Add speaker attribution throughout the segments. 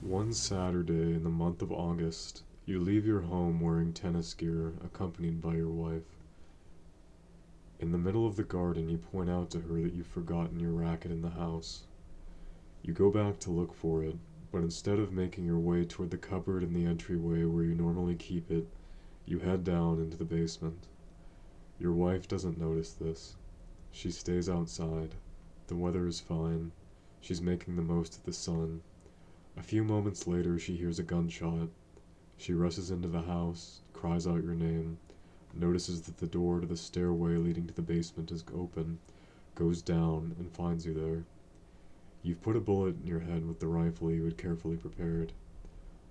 Speaker 1: One Saturday in the month of August, you leave your home wearing tennis gear, accompanied by your wife. In the middle of the garden, you point out to her that you've forgotten your racket in the house. You go back to look for it, but instead of making your way toward the cupboard in the entryway where you normally keep it, you head down into the basement. Your wife doesn't notice this. She stays outside. The weather is fine. She's making the most of the sun. A few moments later, she hears a gunshot. She rushes into the house, cries out your name, notices that the door to the stairway leading to the basement is open, goes down, and finds you there. You've put a bullet in your head with the rifle you had carefully prepared.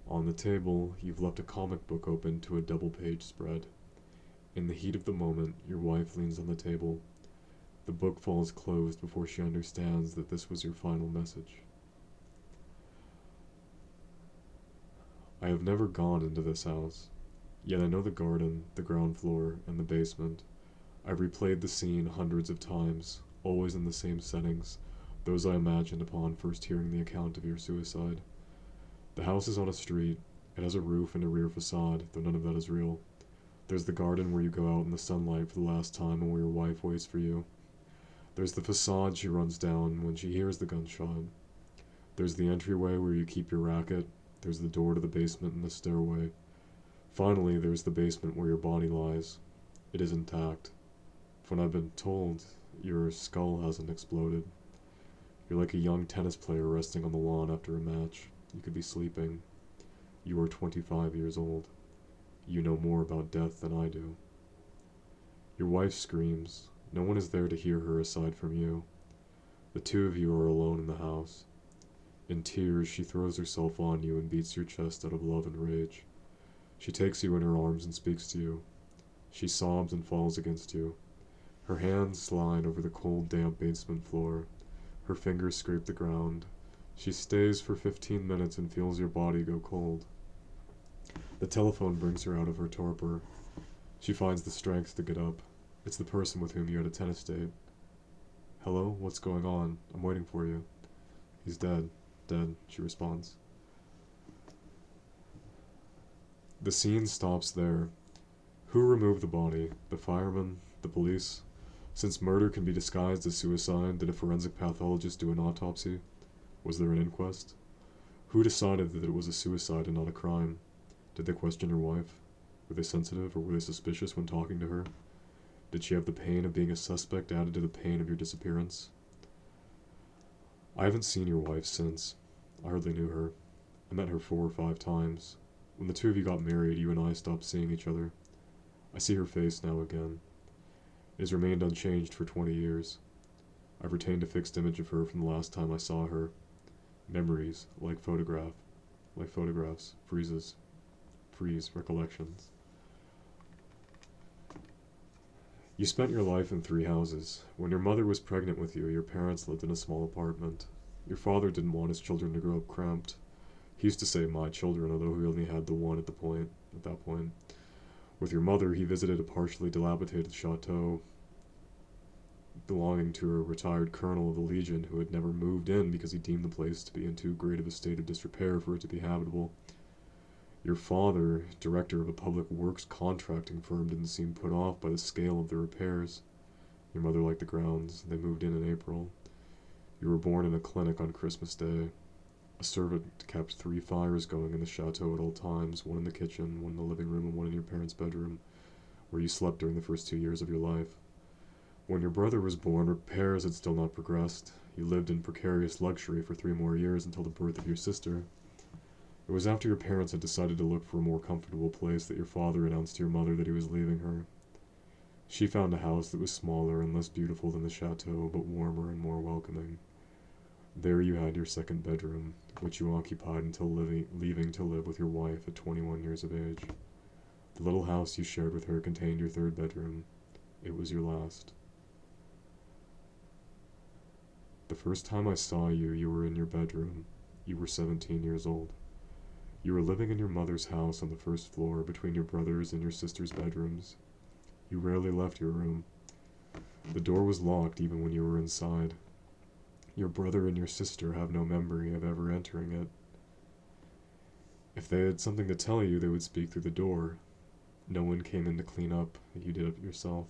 Speaker 1: On the table, you've left a comic book open to a double-page spread. In the heat of the moment, your wife leans on the table. The book falls closed before she understands that this was your final message. I have never gone into this house, yet I know the garden, the ground floor, and the basement. I've replayed the scene hundreds of times, always in the same settings, those I imagined upon first hearing the account of your suicide. The house is on a street. It has a roof and a rear facade, though none of that is real. There's the garden where you go out in the sunlight for the last time and where your wife waits for you. There's the facade she runs down when she hears the gunshot. There's the entryway where you keep your racket. There's the door to the basement and the stairway. Finally, there's the basement where your body lies. It is intact. From what I've been told, your skull hasn't exploded. You're like a young tennis player resting on the lawn after a match. You could be sleeping. You are 25 years old. You know more about death than I do. Your wife screams. No one is there to hear her aside from you. The two of you are alone in the house. In tears, she throws herself on you and beats your chest out of love and rage. She takes you in her arms and speaks to you. She sobs and falls against you. Her hands slide over the cold, damp basement floor. Her fingers scrape the ground. She stays for 15 minutes and feels your body go cold. The telephone brings her out of her torpor. She finds the strength to get up. It's the person with whom you had a tennis date. Hello, what's going on? I'm waiting for you. He's dead. Dead, she responds. The scene stops there. Who removed the body? The firemen? The police? Since murder can be disguised as suicide, did a forensic pathologist do an autopsy? Was there an inquest? Who decided that it was a suicide and not a crime? Did they question your wife? Were they sensitive or were they suspicious when talking to her? Did she have the pain of being a suspect added to the pain of your disappearance? I haven't seen your wife since. I hardly knew her. I met her 4 or 5 times. When the two of you got married, you and I stopped seeing each other. I see her face now again. It has remained unchanged for 20 years. I've retained a fixed image of her from the last time I saw her. Memories, like photographs, freeze recollections. You spent your life in 3 houses. When your mother was pregnant with you, your parents lived in a small apartment. Your father didn't want his children to grow up cramped. He used to say my children, although he only had the one at that point. With your mother, he visited a partially dilapidated chateau belonging to a retired colonel of the Legion who had never moved in because he deemed the place to be in too great of a state of disrepair for it to be habitable. Your father, director of a public works contracting firm, didn't seem put off by the scale of the repairs. Your mother liked the grounds. They moved in April. You were born in a clinic on Christmas Day. A servant kept 3 fires going in the chateau at all times, one in the kitchen, one in the living room, and one in your parents' bedroom, where you slept during the first 2 years of your life. When your brother was born, repairs had still not progressed. You lived in precarious luxury for 3 more years until the birth of your sister. It was after your parents had decided to look for a more comfortable place that your father announced to your mother that he was leaving her. She found a house that was smaller and less beautiful than the chateau, but warmer and more welcoming. There you had your second bedroom, which you occupied until leaving to live with your wife at 21 years of age. The little house you shared with her contained your third bedroom. It was your last. The first time I saw you, you were in your bedroom. You were 17 years old. You were living in your mother's house on the first floor between your brother's and your sister's bedrooms. You rarely left your room. The door was locked even when you were inside. Your brother and your sister have no memory of ever entering it. If they had something to tell you, they would speak through the door. No one came in to clean up, you did it yourself.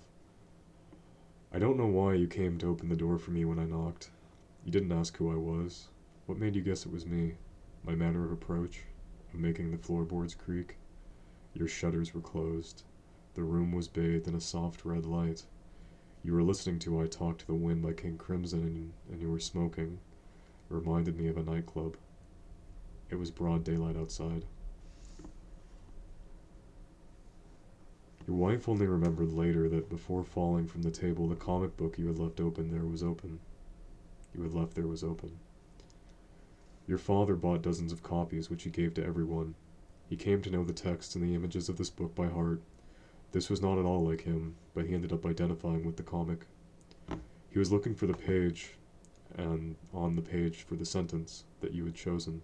Speaker 1: I don't know why you came to open the door for me when I knocked. You didn't ask who I was. What made you guess it was me? My manner of approach? Of making the floorboards creak? Your shutters were closed. The room was bathed in a soft red light. You were listening to I Talk to the Wind by King Crimson, and you were smoking. It reminded me of a nightclub. It was broad daylight outside. Your wife only remembered later that before falling from the table, the comic book you had left open there was open. You had left there was open. Your father bought dozens of copies, which he gave to everyone. He came to know the text and the images of this book by heart. This was not at all like him, but he ended up identifying with the comic. He was looking for the page, and on the page for the sentence that you had chosen.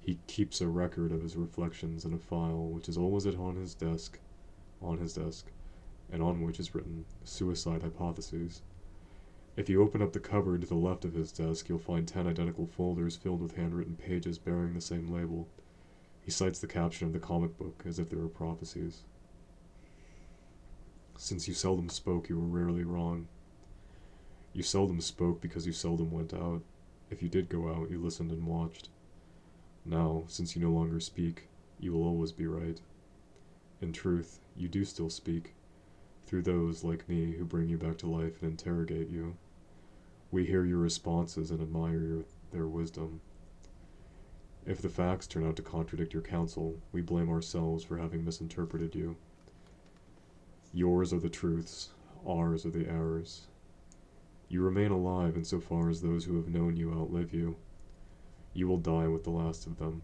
Speaker 1: He keeps a record of his reflections in a file, which is always on his desk, and on which is written Suicide Hypotheses. If you open up the cupboard to the left of his desk, you'll find 10 identical folders filled with handwritten pages bearing the same label. He cites the caption of the comic book as if they were prophecies. Since you seldom spoke, you were rarely wrong. You seldom spoke because you seldom went out. If you did go out, you listened and watched. Now, since you no longer speak, you will always be right. In truth, you do still speak, through those, like me, who bring you back to life and interrogate you. We hear your responses and admire their wisdom. If the facts turn out to contradict your counsel, we blame ourselves for having misinterpreted you. Yours are the truths, ours are the errors. You remain alive insofar as those who have known you outlive you. You will die with the last of them,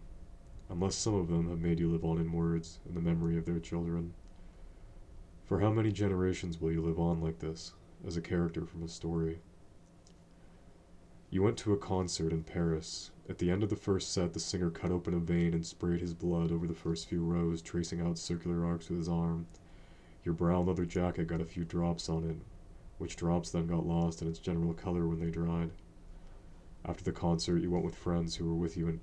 Speaker 1: unless some of them have made you live on in words, in the memory of their children. For how many generations will you live on like this, as a character from a story? You went to a concert in Paris. At the end of the first set, the singer cut open a vein and sprayed his blood over the first few rows, tracing out circular arcs with his arm. Your brown leather jacket got a few drops on it, which drops then got lost in its general color when they dried. After the concert, you went with friends who were with you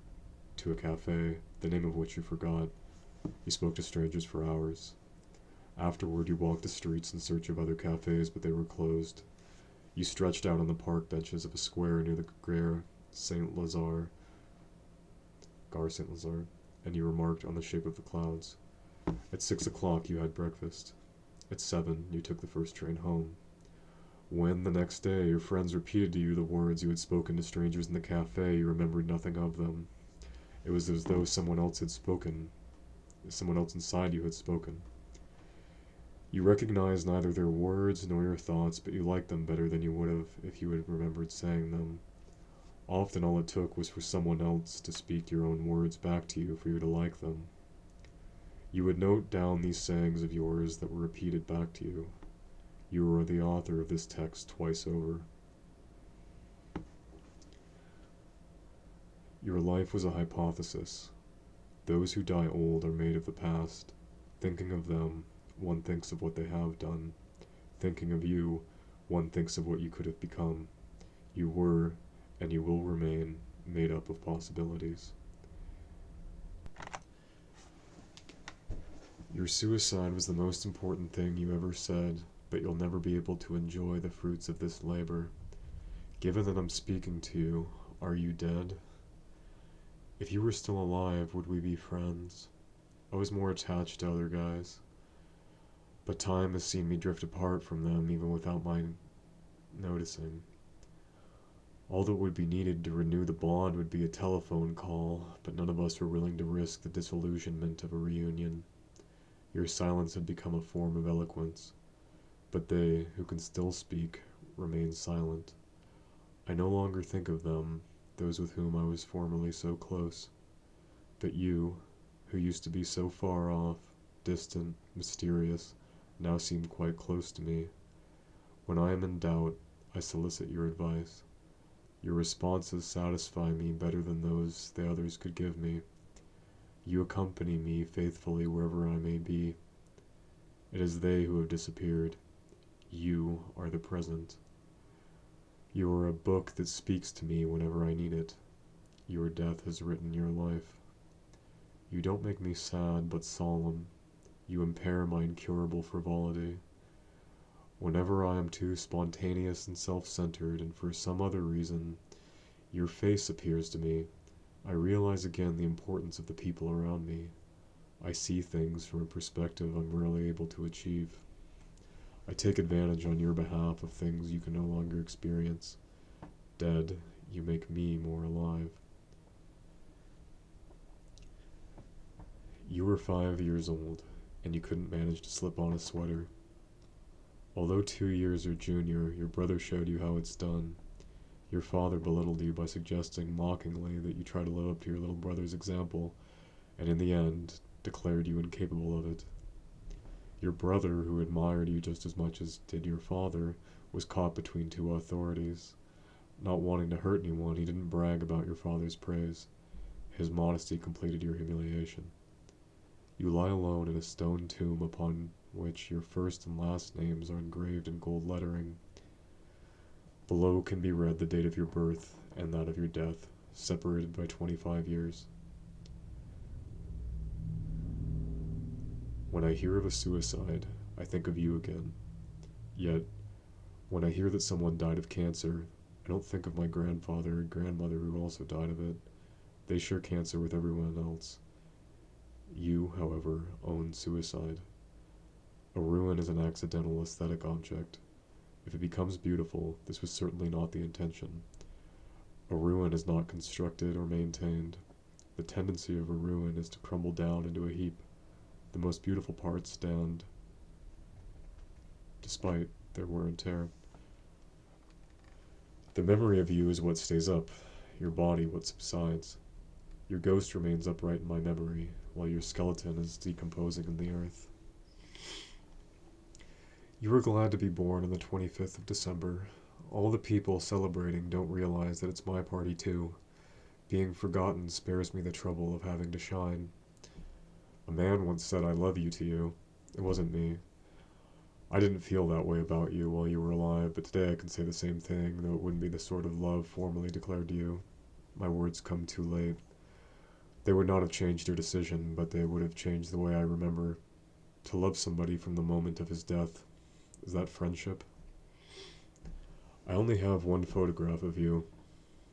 Speaker 1: to a cafe, the name of which you forgot. You spoke to strangers for hours. Afterward, you walked the streets in search of other cafes, but they were closed. You stretched out on the park benches of a square near the Gare Saint-Lazare, and you remarked on the shape of the clouds. At 6 o'clock, you had breakfast. At 7, you took the first train home. When, the next day, your friends repeated to you the words you had spoken to strangers in the cafe, you remembered nothing of them. It was as though someone else inside you had spoken. You recognized neither their words nor your thoughts, but you liked them better than you would have if you had remembered saying them. Often all it took was for someone else to speak your own words back to you for you to like them. You would note down these sayings of yours that were repeated back to you. You were the author of this text twice over. Your life was a hypothesis. Those who die old are made of the past. Thinking of them, one thinks of what they have done. Thinking of you, one thinks of what you could have become. You were, and you will remain, made up of possibilities. Your suicide was the most important thing you ever said, but you'll never be able to enjoy the fruits of this labor. Given that I'm speaking to you, are you dead? If you were still alive, would we be friends? I was more attached to other guys, but time has seen me drift apart from them even without my noticing. All that would be needed to renew the bond would be a telephone call, but none of us were willing to risk the disillusionment of a reunion. Your silence had become a form of eloquence, but they, who can still speak, remain silent. I no longer think of them, those with whom I was formerly so close. But you, who used to be so far off, distant, mysterious, now seem quite close to me. When I am in doubt, I solicit your advice. Your responses satisfy me better than those the others could give me. You accompany me faithfully wherever I may be. It is they who have disappeared. You are the present. You are a book that speaks to me whenever I need it. Your death has written your life. You don't make me sad but solemn. You impair my incurable frivolity. Whenever I am too spontaneous and self-centered, and for some other reason, your face appears to me, I realize again the importance of the people around me. I see things from a perspective I'm rarely able to achieve. I take advantage on your behalf of things you can no longer experience. Dead, you make me more alive. You were 5 years old, and you couldn't manage to slip on a sweater. Although 2 years your junior, your brother showed you how it's done. Your father belittled you by suggesting mockingly that you try to live up to your little brother's example, and in the end, declared you incapable of it. Your brother, who admired you just as much as did your father, was caught between two authorities. Not wanting to hurt anyone, he didn't brag about your father's praise. His modesty completed your humiliation. You lie alone in a stone tomb upon which your first and last names are engraved in gold lettering. Below can be read the date of your birth and that of your death, separated by 25 years. When I hear of a suicide, I think of you again. Yet, when I hear that someone died of cancer, I don't think of my grandfather and grandmother who also died of it. They share cancer with everyone else. You, however, own suicide. A ruin is an accidental aesthetic object. If it becomes beautiful, this was certainly not the intention. A ruin is not constructed or maintained. The tendency of a ruin is to crumble down into a heap. The most beautiful parts stand despite their wear and tear. The memory of you is what stays up, your body what subsides. Your ghost remains upright in my memory, while your skeleton is decomposing in the earth. You were glad to be born on the 25th of December. All the people celebrating don't realize that it's my party too. Being forgotten spares me the trouble of having to shine. A man once said I love you to you. It wasn't me. I didn't feel that way about you while you were alive, but today I can say the same thing, though it wouldn't be the sort of love formally declared to you. My words come too late. They would not have changed your decision, but they would have changed the way I remember. To love somebody from the moment of his death, is that friendship? I only have one photograph of you.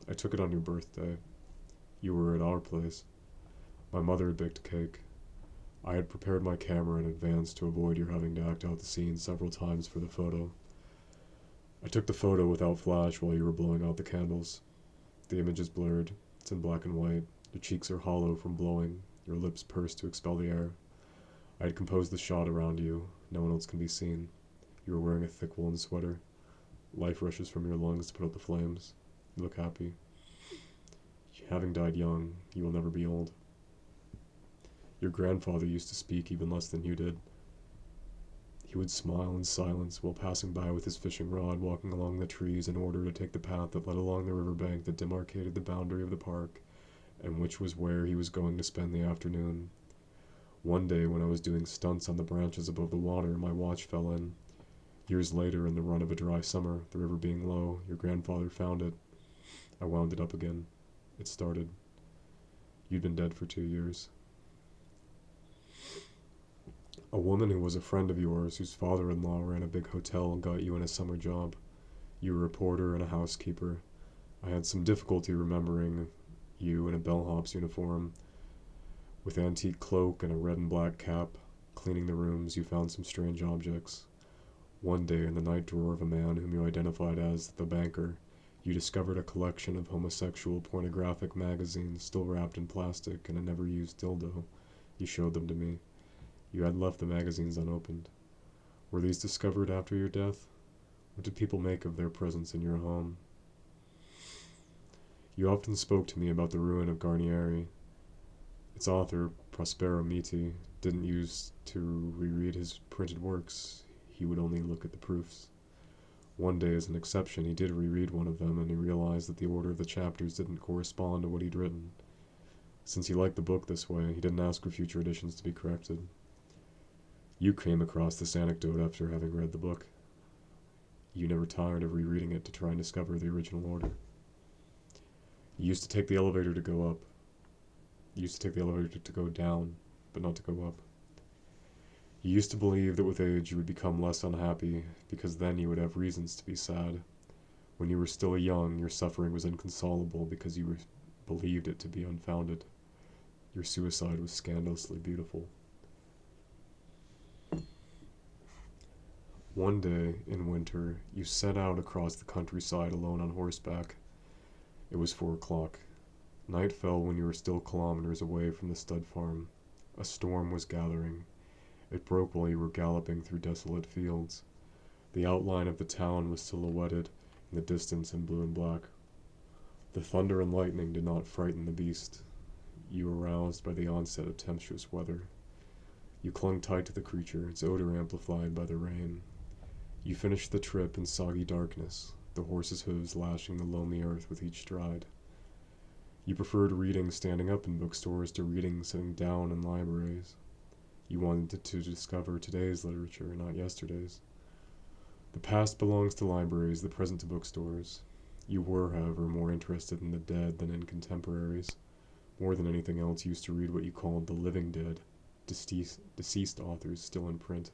Speaker 1: I took it on your birthday. You were at our place. My mother had baked a cake. I had prepared my camera in advance to avoid your having to act out the scene several times for the photo. I took the photo without flash while you were blowing out the candles. The image is blurred. It's in black and white. Your cheeks are hollow from blowing, your lips pursed to expel the air. I had composed the shot around you. No one else can be seen. You are wearing a thick woolen sweater. Life rushes from your lungs to put out the flames. You look happy. Having died young, you will never be old. Your grandfather used to speak even less than you did. He would smile in silence while passing by with his fishing rod, walking along the trees in order to take the path that led along the riverbank that demarcated the boundary of the park, and which was where he was going to spend the afternoon. One day, when I was doing stunts on the branches above the water, my watch fell in. Years later, in the run of a dry summer, the river being low, your grandfather found it. I wound it up again. It started. You'd been dead for 2 years. A woman who was a friend of yours, whose father-in-law ran a big hotel, got you in a summer job. You were a porter and a housekeeper. I had some difficulty remembering you in a bellhop's uniform, with antique cloak and a red and black cap. Cleaning the rooms, you found some strange objects. One day, in the night drawer of a man whom you identified as the banker, you discovered a collection of homosexual pornographic magazines still wrapped in plastic and a never-used dildo. You showed them to me. You had left the magazines unopened. Were these discovered after your death? What did people make of their presence in your home? You often spoke to me about the ruin of Garnieri. Its author, Prospero Miti, didn't use to reread his printed works. He would only look at the proofs. One day, as an exception, he did reread one of them, and he realized that the order of the chapters didn't correspond to what he'd written. Since he liked the book this way, he didn't ask for future editions to be corrected. You came across this anecdote after having read the book. You never tired of rereading it to try and discover the original order. You used to take the elevator to go up. You used to take the elevator to go down, but not to go up. You used to believe that with age you would become less unhappy, because then you would have reasons to be sad. When you were still young, your suffering was inconsolable because you believed it to be unfounded. Your suicide was scandalously beautiful. One day, in winter, you set out across the countryside alone on horseback. It was 4 o'clock. Night fell when you were still kilometers away from the stud farm. A storm was gathering. It broke while you were galloping through desolate fields. The outline of the town was silhouetted in the distance in blue and black. The thunder and lightning did not frighten the beast. You were roused by the onset of tempestuous weather. You clung tight to the creature, its odor amplified by the rain. You finished the trip in soggy darkness, the horse's hooves lashing the loamy earth with each stride. You preferred reading standing up in bookstores to reading sitting down in libraries. You wanted to discover today's literature, not yesterday's. The past belongs to libraries, the present to bookstores. You were, however, more interested in the dead than in contemporaries. More than anything else, you used to read what you called the living dead, deceased authors still in print.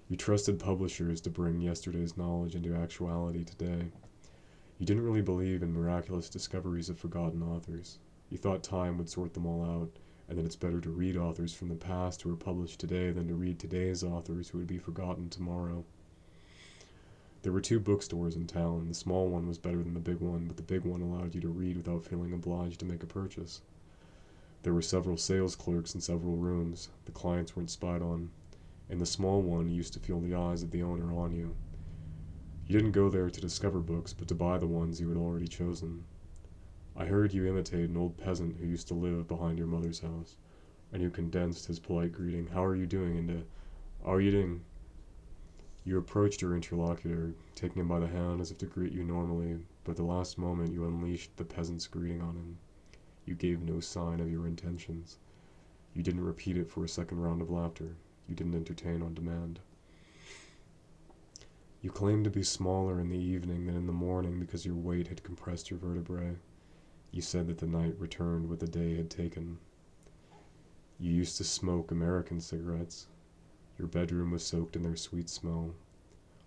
Speaker 1: You trusted publishers to bring yesterday's knowledge into actuality today. You didn't really believe in miraculous discoveries of forgotten authors. You thought time would sort them all out, and that it's better to read authors from the past who are published today than to read today's authors who would be forgotten tomorrow. There were 2 bookstores in town. The small one was better than the big one, but the big one allowed you to read without feeling obliged to make a purchase. There were several sales clerks in several rooms. The clients weren't spied on. In the small one, you used to feel the eyes of the owner on you. You didn't go there to discover books, but to buy the ones you had already chosen. I heard you imitate an old peasant who used to live behind your mother's house, and you condensed his polite greeting, "How are you doing?" into, "How are you doing?" You approached your interlocutor, taking him by the hand as if to greet you normally, but at the last moment you unleashed the peasant's greeting on him. You gave no sign of your intentions. You didn't repeat it for a second round of laughter. You didn't entertain on demand. You claimed to be smaller in the evening than in the morning because your weight had compressed your vertebrae. You said that the night returned what the day had taken. You used to smoke American cigarettes. Your bedroom was soaked in their sweet smell.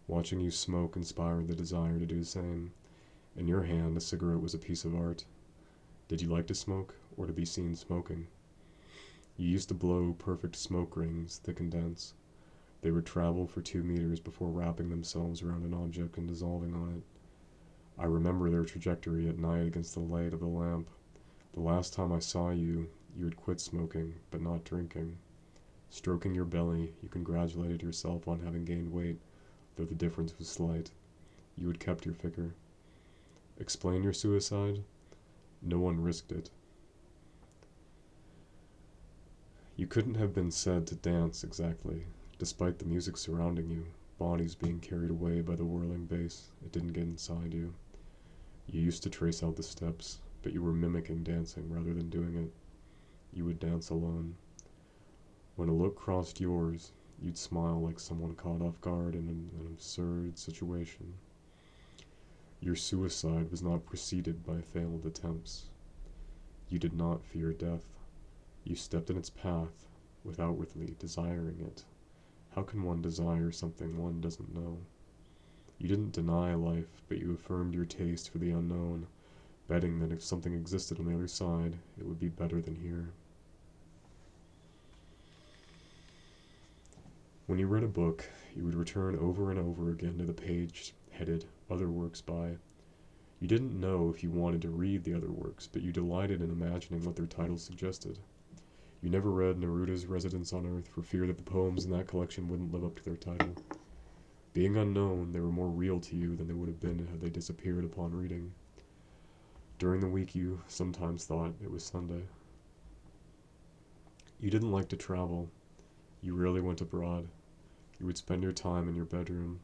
Speaker 1: Watching you smoke inspired the desire to do the same. In your hand, a cigarette was a piece of art. Did you like to smoke, or to be seen smoking? You used to blow perfect smoke rings, thick and dense. They would travel for 2 meters before wrapping themselves around an object and dissolving on it. I remember their trajectory at night against the light of the lamp. The last time I saw you, you had quit smoking, but not drinking. Stroking your belly, you congratulated yourself on having gained weight, though the difference was slight. You had kept your figure. Explain your suicide? No one risked it. You couldn't have been said to dance exactly, despite the music surrounding you, bodies being carried away by the whirling bass. It didn't get inside you. You used to trace out the steps, but you were mimicking dancing rather than doing it. You would dance alone. When a look crossed yours, you'd smile like someone caught off guard in an absurd situation. Your suicide was not preceded by failed attempts. You did not fear death. You stepped in its path, with outwardly desiring it. How can one desire something one doesn't know? You didn't deny life, but you affirmed your taste for the unknown, betting that if something existed on the other side, it would be better than here. When you read a book, you would return over and over again to the page headed "Other Works By." You didn't know if you wanted to read the other works, but you delighted in imagining what their titles suggested. You never read Neruda's Residence on Earth for fear that the poems in that collection wouldn't live up to their title. Being unknown, they were more real to you than they would have been had they disappeared upon reading. During the week, you sometimes thought it was Sunday. You didn't like to travel. You rarely went abroad. You would spend your time in your bedroom.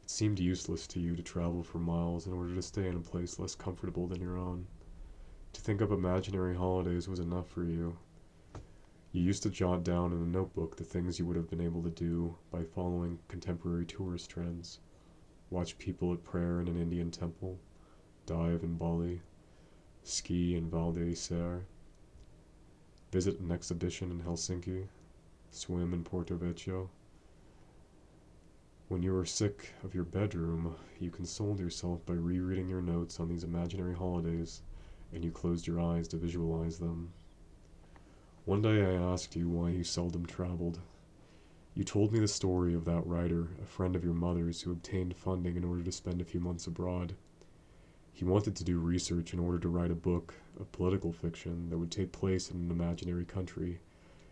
Speaker 1: It seemed useless to you to travel for miles in order to stay in a place less comfortable than your own. To think up imaginary holidays was enough for you. You used to jot down in a notebook the things you would have been able to do by following contemporary tourist trends. Watch people at prayer in an Indian temple, dive in Bali, ski in Val d'Isere, visit an exhibition in Helsinki, swim in Porto Vecchio. When you are sick of your bedroom, you consoled yourself by rereading your notes on these imaginary holidays, and you closed your eyes to visualize them. One day I asked you why you seldom traveled. You told me the story of that writer, a friend of your mother's, who obtained funding in order to spend a few months abroad. He wanted to do research in order to write a book of political fiction that would take place in an imaginary country,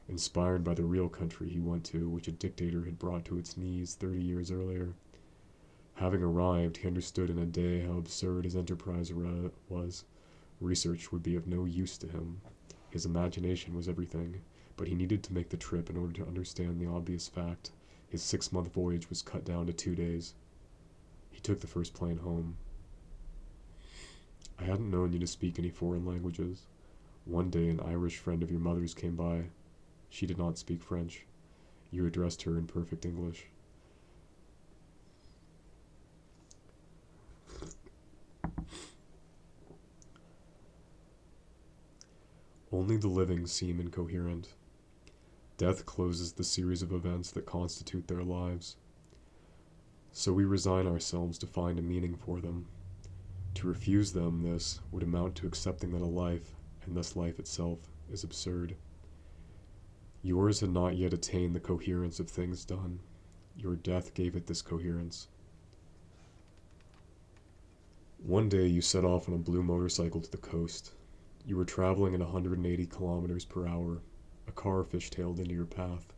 Speaker 1: inspired by the real country he went to, which a dictator had brought to its knees 30 years earlier. Having arrived, he understood in a day how absurd his enterprise was. Research would be of no use to him. His imagination was everything, but he needed to make the trip in order to understand the obvious fact. His 6-month voyage was cut down to 2 days. He took the first plane home. I hadn't known you to speak any foreign languages. One day an Irish friend of your mother's came by. She did not speak French. You addressed her in perfect English. Only the living seem incoherent. Death closes the series of events that constitute their lives. So we resign ourselves to find a meaning for them. To refuse them this would amount to accepting that a life, and thus life itself, is absurd. Yours had not yet attained the coherence of things done. Your death gave it this coherence. One day you set off on a blue motorcycle to the coast. You were traveling at 180 kilometers per hour. A car fishtailed into your path.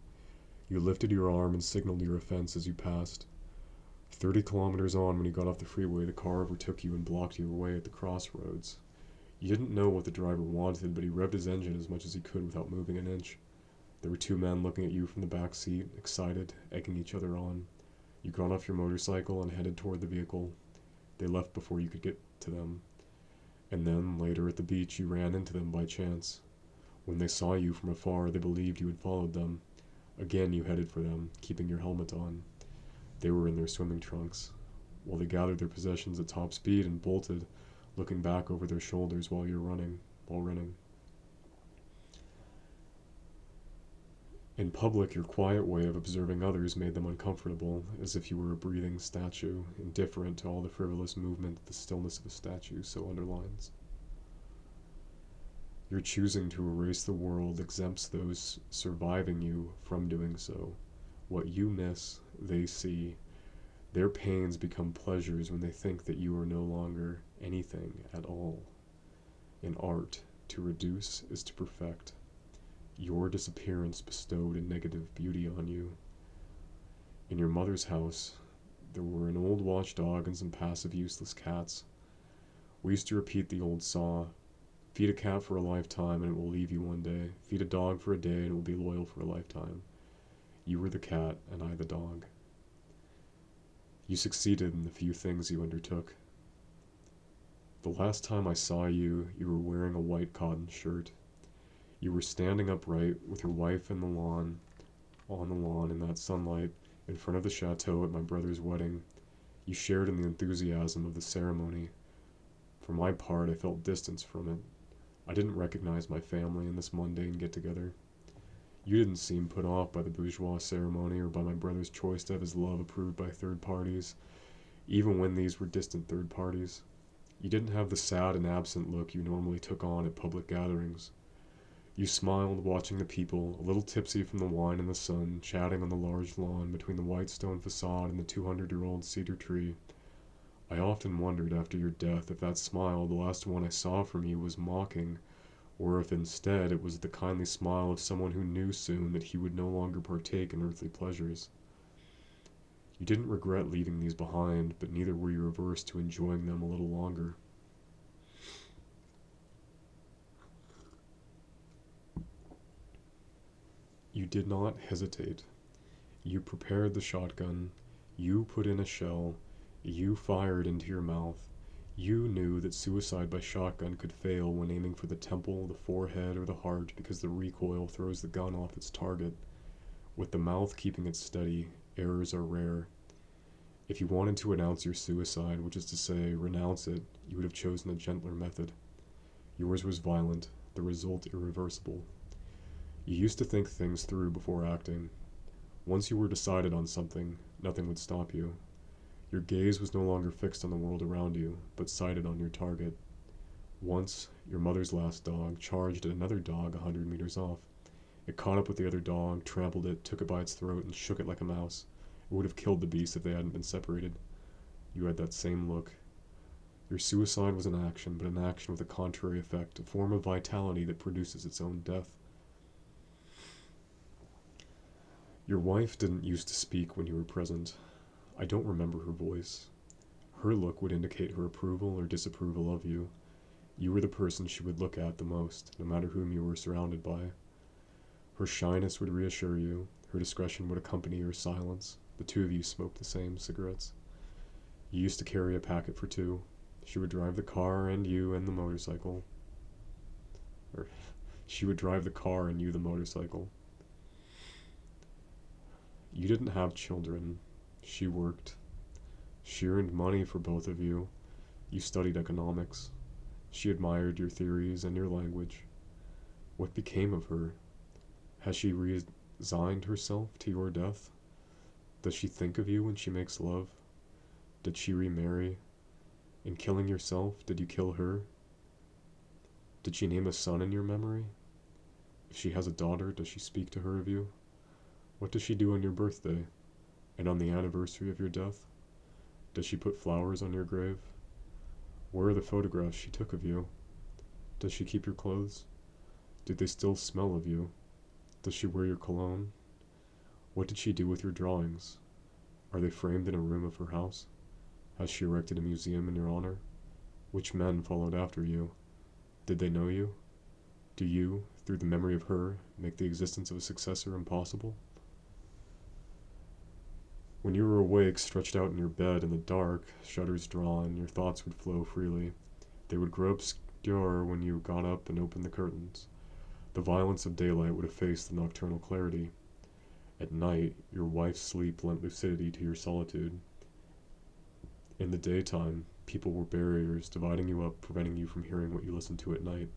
Speaker 1: You lifted your arm and signaled your offense as you passed. 30 kilometers on, when you got off the freeway, the car overtook you and blocked your way at the crossroads. You didn't know what the driver wanted, but he revved his engine as much as he could without moving an inch. There were 2 men looking at you from the back seat, excited, egging each other on. You got off your motorcycle and headed toward the vehicle. They left before you could get to them. And then, later at the beach, you ran into them by chance. When they saw you from afar, they believed you had followed them. Again you headed for them, keeping your helmet on. They were in their swimming trunks, while they gathered their possessions at top speed and bolted, looking back over their shoulders while running. In public, your quiet way of observing others made them uncomfortable, as if you were a breathing statue, indifferent to all the frivolous movement that the stillness of a statue so underlines. Your choosing to erase the world exempts those surviving you from doing so. What you miss, they see. Their pains become pleasures when they think that you are no longer anything at all. In art, to reduce is to perfect. Your disappearance bestowed a negative beauty on you. In your mother's house, there were an old watchdog and some passive, useless cats. We used to repeat the old saw: feed a cat for a lifetime and it will leave you one day. Feed a dog for a day and it will be loyal for a lifetime. You were the cat and I the dog. You succeeded in the few things you undertook. The last time I saw you, you were wearing a white cotton shirt. You were standing upright with your wife on the lawn in that sunlight, in front of the chateau at my brother's wedding. You shared in the enthusiasm of the ceremony. For my part, I felt distance from it. I didn't recognize my family in this mundane get-together. You didn't seem put off by the bourgeois ceremony or by my brother's choice to have his love approved by third parties, even when these were distant third parties. You didn't have the sad and absent look you normally took on at public gatherings. You smiled, watching the people, a little tipsy from the wine and the sun, chatting on the large lawn between the white stone facade and the 200-year-old cedar tree. I often wondered after your death if that smile, the last one I saw from you, was mocking, or if instead it was the kindly smile of someone who knew soon that he would no longer partake in earthly pleasures. You didn't regret leaving these behind, but neither were you averse to enjoying them a little longer. You did not hesitate. You prepared the shotgun. You put in a shell. You fired into your mouth. You knew that suicide by shotgun could fail when aiming for the temple, the forehead, or the heart because the recoil throws the gun off its target. With the mouth keeping it steady, errors are rare. If you wanted to announce your suicide, which is to say, renounce it, you would have chosen a gentler method. Yours was violent, the result irreversible. You used to think things through before acting. Once you were decided on something, nothing would stop you. Your gaze was no longer fixed on the world around you, but sighted on your target. Once, your mother's last dog charged at another dog 100 meters off. It caught up with the other dog, trampled it, took it by its throat, and shook it like a mouse. It would have killed the beast if they hadn't been separated. You had that same look. Your suicide was an action, but an action with a contrary effect, a form of vitality that produces its own death. Your wife didn't used to speak when you were present. I don't remember her voice. Her look would indicate her approval or disapproval of you. You were the person she would look at the most, no matter whom you were surrounded by. Her shyness would reassure you. Her discretion would accompany your silence. The two of you smoked the same cigarettes. You used to carry a packet for two. She would drive the car and you and the motorcycle. She would drive the car and you the motorcycle. You didn't have children. She worked. She earned money for both of you. You studied economics. She admired your theories and your language. What became of her? Has she resigned herself to your death? Does she think of you when she makes love? Did she remarry? In killing yourself, did you kill her? Did she name a son in your memory? If she has a daughter, does she speak to her of you? What does she do on your birthday? And on the anniversary of your death? Does she put flowers on your grave? Where are the photographs she took of you? Does she keep your clothes? Do they still smell of you? Does she wear your cologne? What did she do with your drawings? Are they framed in a room of her house? Has she erected a museum in your honor? Which men followed after you? Did they know you? Do you, through the memory of her, make the existence of a successor impossible? When you were awake, stretched out in your bed in the dark, shutters drawn, your thoughts would flow freely. They would grow obscure when you got up and opened the curtains. The violence of daylight would efface the nocturnal clarity. At night, your wife's sleep lent lucidity to your solitude. In the daytime, people were barriers, dividing you up, preventing you from hearing what you listened to at night,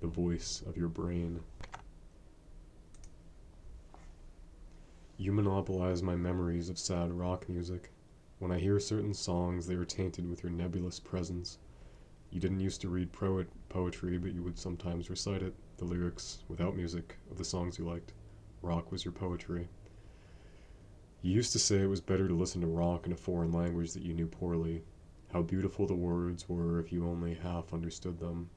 Speaker 1: the voice of your brain. You monopolize my memories of sad rock music. When I hear certain songs, they are tainted with your nebulous presence. You didn't used to read poetry, but you would sometimes recite it, the lyrics, without music, of the songs you liked. Rock was your poetry. You used to say it was better to listen to rock in a foreign language that you knew poorly. How beautiful the words were if you only half understood them.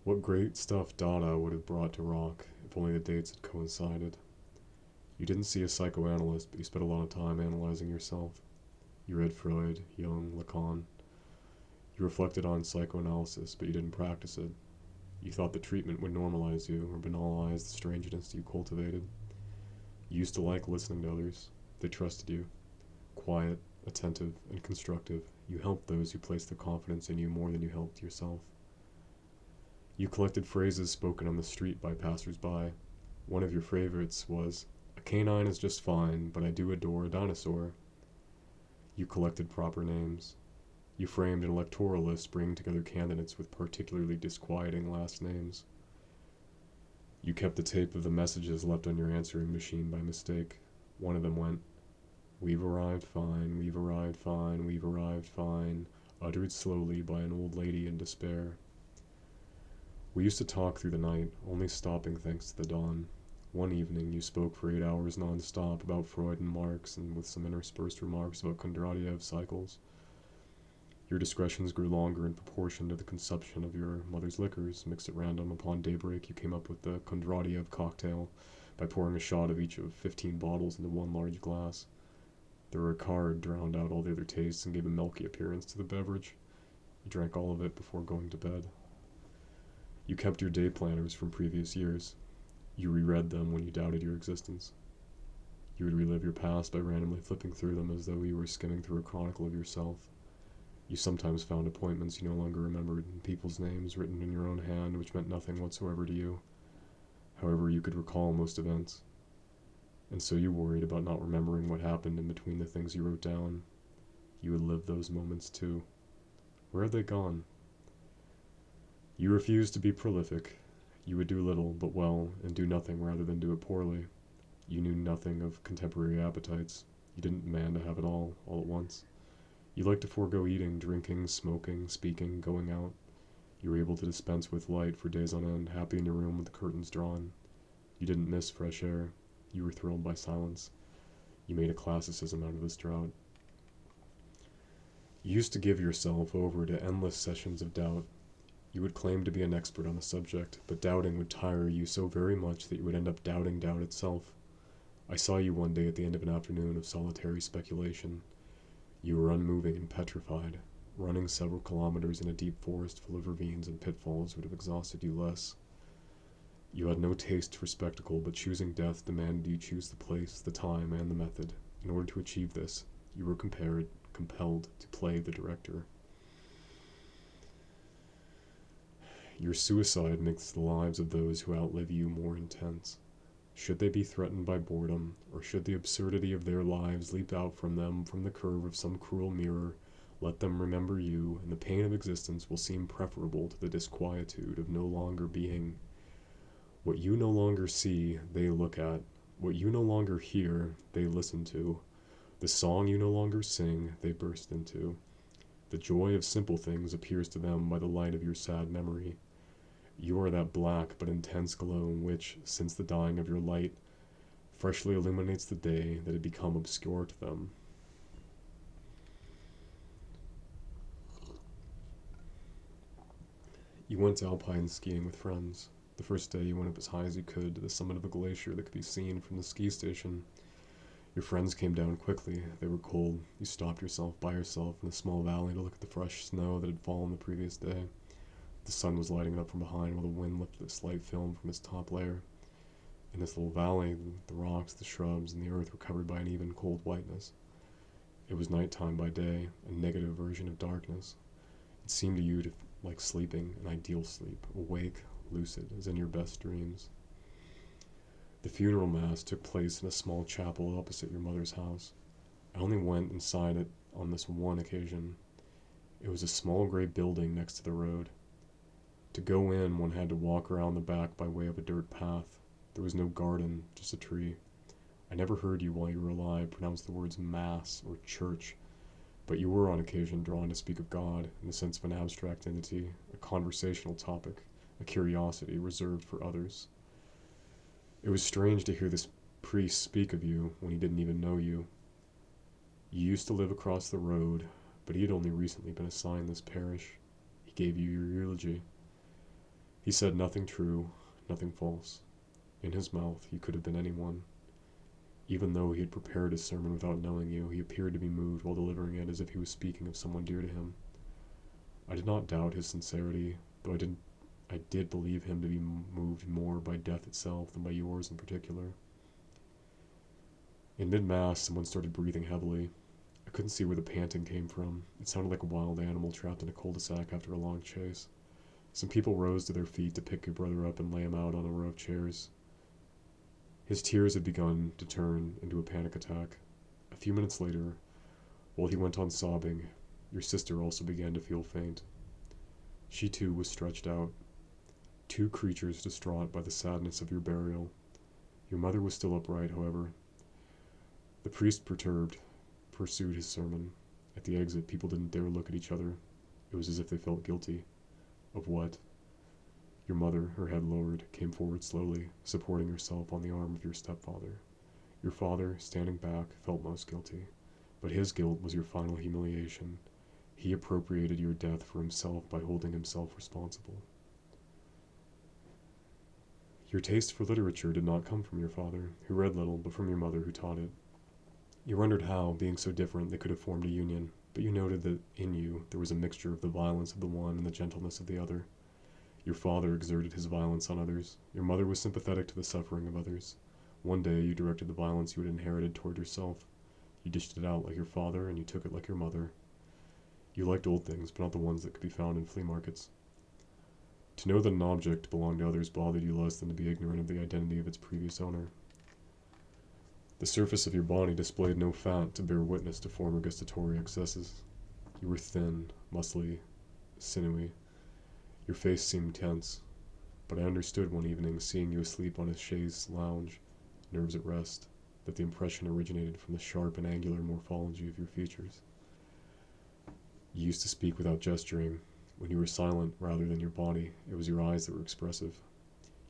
Speaker 1: What great stuff Dada would have brought to rock, if only the dates had coincided. You didn't see a psychoanalyst, but you spent a lot of time analyzing yourself. You read Freud, Jung, Lacan. You reflected on psychoanalysis, but you didn't practice it. You thought the treatment would normalize you, or banalize the strangeness you cultivated. You used to like listening to others. They trusted you. Quiet, attentive, and constructive, you helped those who placed their confidence in you more than you helped yourself. You collected phrases spoken on the street by passers-by. One of your favorites was, "A canine is just fine, but I do adore a dinosaur." You collected proper names. You framed an electoral list bringing together candidates with particularly disquieting last names. You kept the tape of the messages left on your answering machine by mistake. One of them went, "We've arrived fine, we've arrived fine, we've arrived fine," uttered slowly by an old lady in despair. We used to talk through the night, only stopping thanks to the dawn. One evening you spoke for 8 hours non-stop about Freud and Marx, and with some interspersed remarks about Kondratiev cycles. Your discretions grew longer in proportion to the consumption of your mother's liquors. Mixed at random upon daybreak, you came up with the Kondratiev cocktail by pouring a shot of each of 15 bottles into one large glass. The Ricard drowned out all the other tastes and gave a milky appearance to the beverage. You drank all of it before going to bed. You kept your day planners from previous years. You reread them when you doubted your existence. You would relive your past by randomly flipping through them as though you were skimming through a chronicle of yourself. You sometimes found appointments you no longer remembered, and people's names written in your own hand which meant nothing whatsoever to you. However, you could recall most events. And so you worried about not remembering what happened in between the things you wrote down. You would live those moments too. Where had they gone? You refused to be prolific. You would do little but well, and do nothing rather than do it poorly. You knew nothing of contemporary appetites. You didn't demand to have it all at once. You liked to forego eating, drinking, smoking, speaking, going out. You were able to dispense with light for days on end, happy in your room with the curtains drawn. You didn't miss fresh air. You were thrilled by silence. You made a classicism out of this drought. You used to give yourself over to endless sessions of doubt. You would claim to be an expert on the subject, but doubting would tire you so very much that you would end up doubting doubt itself. I saw you one day at the end of an afternoon of solitary speculation. You were unmoving and petrified. Running several kilometers in a deep forest full of ravines and pitfalls would have exhausted you less. You had no taste for spectacle, but choosing death demanded you choose the place, the time, and the method. In order to achieve this, you were compelled to play the director. Your suicide makes the lives of those who outlive you more intense. Should they be threatened by boredom, or should the absurdity of their lives leap out from them from the curve of some cruel mirror, let them remember you, and the pain of existence will seem preferable to the disquietude of no longer being. What you no longer see, they look at. What you no longer hear, they listen to. The song you no longer sing, they burst into. The joy of simple things appears to them by the light of your sad memory. You are that black but intense glow which, since the dying of your light, freshly illuminates the day that had become obscure to them. You went alpine skiing with friends. The first day you went up as high as you could to the summit of a glacier that could be seen from the ski station. Your friends came down quickly. They were cold. You stopped yourself by yourself in a small valley to look at the fresh snow that had fallen the previous day. The sun was lighting it up from behind while the wind lifted a slight film from its top layer. In this little valley, the rocks, the shrubs, and the earth were covered by an even cold whiteness. It was nighttime by day, a negative version of darkness. It seemed to you like sleeping, an ideal sleep, awake, lucid, as in your best dreams. The funeral mass took place in a small chapel opposite your mother's house. I only went inside it on this one occasion. It was a small gray building next to the road. To go in, one had to walk around the back by way of a dirt path. There was no garden, just a tree. I never heard you while you were alive pronounce the words mass or church, but you were on occasion drawn to speak of God in the sense of an abstract entity, a conversational topic, a curiosity reserved for others. It was strange to hear this priest speak of you when he didn't even know you. You used to live across the road, but he had only recently been assigned this parish. He gave you your eulogy. He said nothing true, nothing false. In his mouth, you could have been anyone. Even though he had prepared his sermon without knowing you, he appeared to be moved while delivering it as if he was speaking of someone dear to him. I did not doubt his sincerity, though I did believe him to be moved more by death itself than by yours in particular. In mid-mass, someone started breathing heavily. I couldn't see where the panting came from. It sounded like a wild animal trapped in a cul-de-sac after a long chase. Some people rose to their feet to pick your brother up and lay him out on a row of chairs. His tears had begun to turn into a panic attack. A few minutes later, while he went on sobbing, your sister also began to feel faint. She too was stretched out. Two creatures distraught by the sadness of your burial. Your mother was still upright, however. The priest, perturbed, pursued his sermon. At the exit, people didn't dare look at each other. It was as if they felt guilty. Of what? Your mother, her head lowered, came forward slowly, supporting herself on the arm of your stepfather. Your father, standing back, felt most guilty, but his guilt was your final humiliation. He appropriated your death for himself by holding himself responsible. Your taste for literature did not come from your father, who read little, but from your mother, who taught it. You wondered how, being so different, they could have formed a union, but you noted that in you there was a mixture of the violence of the one and the gentleness of the other. Your father exerted his violence on others. Your mother was sympathetic to the suffering of others. One day you directed the violence you had inherited toward yourself. You dished it out like your father, and you took it like your mother. You liked old things, but not the ones that could be found in flea markets. To know that an object belonged to others bothered you less than to be ignorant of the identity of its previous owner. The surface of your body displayed no fat to bear witness to former gustatory excesses. You were thin, muscly, sinewy. Your face seemed tense, but I understood one evening, seeing you asleep on a chaise lounge, nerves at rest, that the impression originated from the sharp and angular morphology of your features. You used to speak without gesturing. When you were silent rather than your body, it was your eyes that were expressive.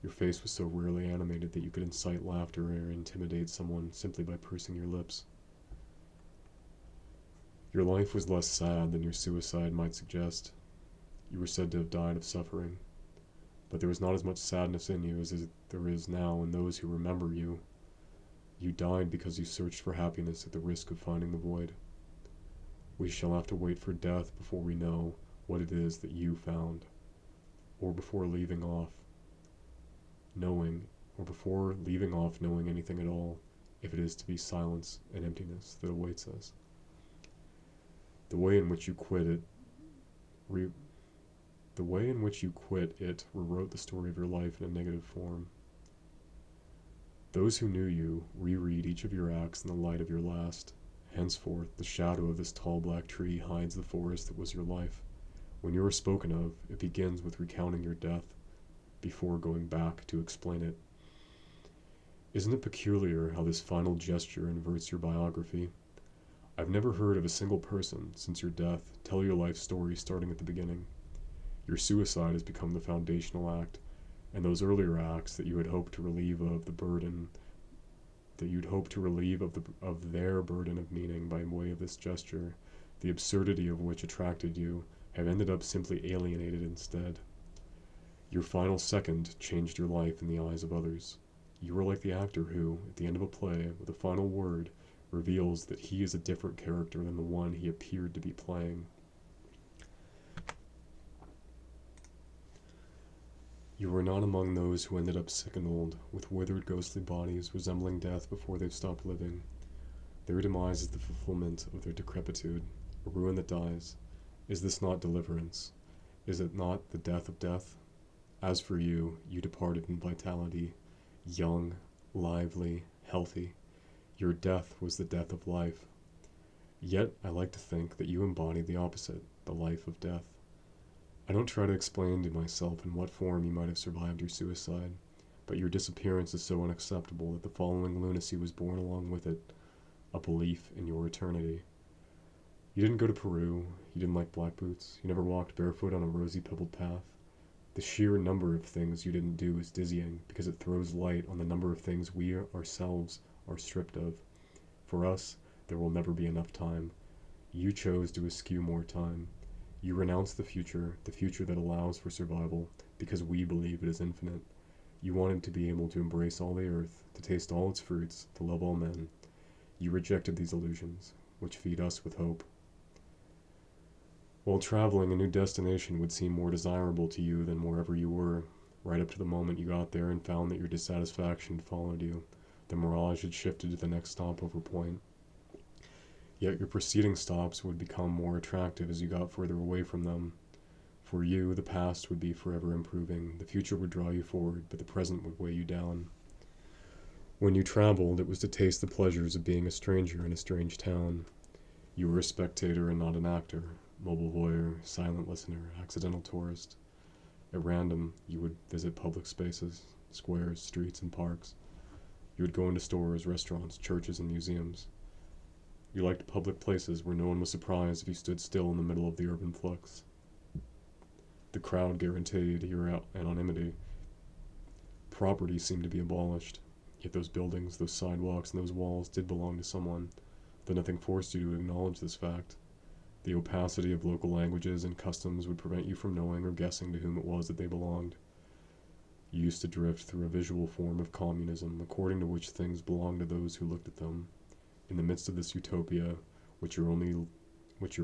Speaker 1: Your face was so rarely animated that you could incite laughter or intimidate someone simply by pursing your lips. Your life was less sad than your suicide might suggest. You were said to have died of suffering, but there was not as much sadness in you as there is now in those who remember you. You died because you searched for happiness at the risk of finding the void. We shall have to wait for death before we know what it is that you found, or before leaving off knowing anything at all, if it is to be silence and emptiness that awaits us. The way in which you quit it rewrote the story of your life in a negative form. Those who knew you reread each of your acts in the light of your last. Henceforth, the shadow of this tall black tree hides the forest that was your life. When you are spoken of, it begins with recounting your death, before going back to explain it. Isn't it peculiar how this final gesture inverts your biography? I've never heard of a single person, since your death, tell your life story starting at the beginning. Your suicide has become the foundational act, and those earlier acts that you had hoped to relieve of the burden, of their burden of meaning by way of this gesture, the absurdity of which attracted you, have ended up simply alienated instead. Your final second changed your life in the eyes of others. You are like the actor who, at the end of a play, with a final word, reveals that he is a different character than the one he appeared to be playing. You were not among those who ended up sick and old, with withered ghostly bodies resembling death before they've stopped living. Their demise is the fulfillment of their decrepitude, a ruin that dies. Is this not deliverance? Is it not the death of death? As for you, you departed in vitality, young, lively, healthy. Your death was the death of life. Yet I like to think that you embody the opposite, the life of death. I don't try to explain to myself in what form you might have survived your suicide, but your disappearance is so unacceptable that the following lunacy was born along with it, a belief in your eternity. You didn't go to Peru, you didn't like black boots, you never walked barefoot on a rosy pebbled path. The sheer number of things you didn't do is dizzying because it throws light on the number of things we ourselves are stripped of. For us, there will never be enough time. You chose to eschew more time. You renounced the future that allows for survival, because we believe it is infinite. You wanted to be able to embrace all the earth, to taste all its fruits, to love all men. You rejected these illusions, which feed us with hope. While traveling, a new destination would seem more desirable to you than wherever you were, right up to the moment you got there and found that your dissatisfaction followed you. The mirage had shifted to the next stopover point. Yet your preceding stops would become more attractive as you got further away from them. For you, the past would be forever improving, the future would draw you forward, but the present would weigh you down. When you traveled, it was to taste the pleasures of being a stranger in a strange town. You were a spectator and not an actor, mobile voyeur, silent listener, accidental tourist. At random, you would visit public spaces, squares, streets, and parks. You would go into stores, restaurants, churches, and museums. You liked public places where no one was surprised if you stood still in the middle of the urban flux. The crowd guaranteed your anonymity. Property seemed to be abolished, yet those buildings, those sidewalks, and those walls did belong to someone, though nothing forced you to acknowledge this fact. The opacity of local languages and customs would prevent you from knowing or guessing to whom it was that they belonged. You used to drift through a visual form of communism, according to which things belonged to those who looked at them. In the midst of this utopia, which your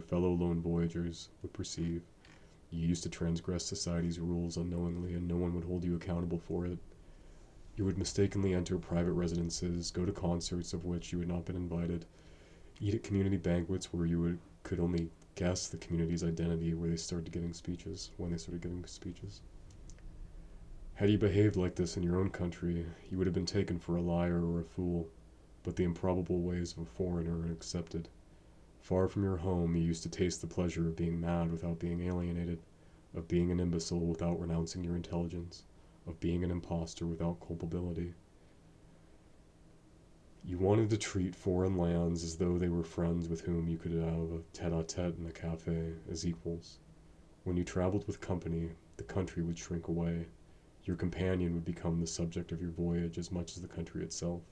Speaker 1: fellow lone voyagers would perceive, you used to transgress society's rules unknowingly, and no one would hold you accountable for it. You would mistakenly enter private residences, go to concerts of which you had not been invited, eat at community banquets where you could only guess the community's identity when they started giving speeches. Had you behaved like this in your own country, you would have been taken for a liar or a fool, but the improbable ways of a foreigner are accepted. Far from your home, you used to taste the pleasure of being mad without being alienated, of being an imbecile without renouncing your intelligence, of being an imposter without culpability. You wanted to treat foreign lands as though they were friends with whom you could have a tete-a-tete in a cafe as equals. When you traveled with company, the country would shrink away. Your companion would become the subject of your voyage as much as the country itself.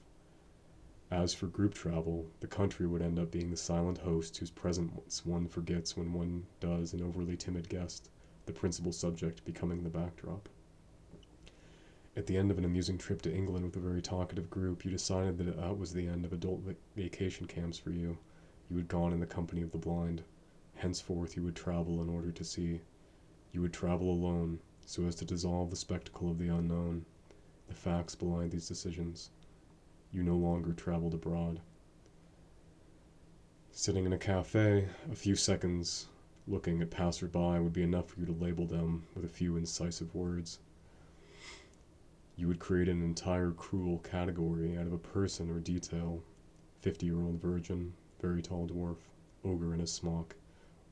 Speaker 1: As for group travel, the country would end up being the silent host whose presence one forgets when one does an overly timid guest, the principal subject becoming the backdrop. At the end of an amusing trip to England with a very talkative group, you decided that that was the end of adult vacation camps for you. You had gone in the company of the blind. Henceforth you would travel in order to see. You would travel alone, so as to dissolve the spectacle of the unknown, the facts behind these decisions. You no longer traveled abroad. Sitting in a cafe, a few seconds looking at passers-by would be enough for you to label them with a few incisive words. You would create an entire cruel category out of a person or detail: 50-year-old virgin, very tall dwarf, ogre in a smock,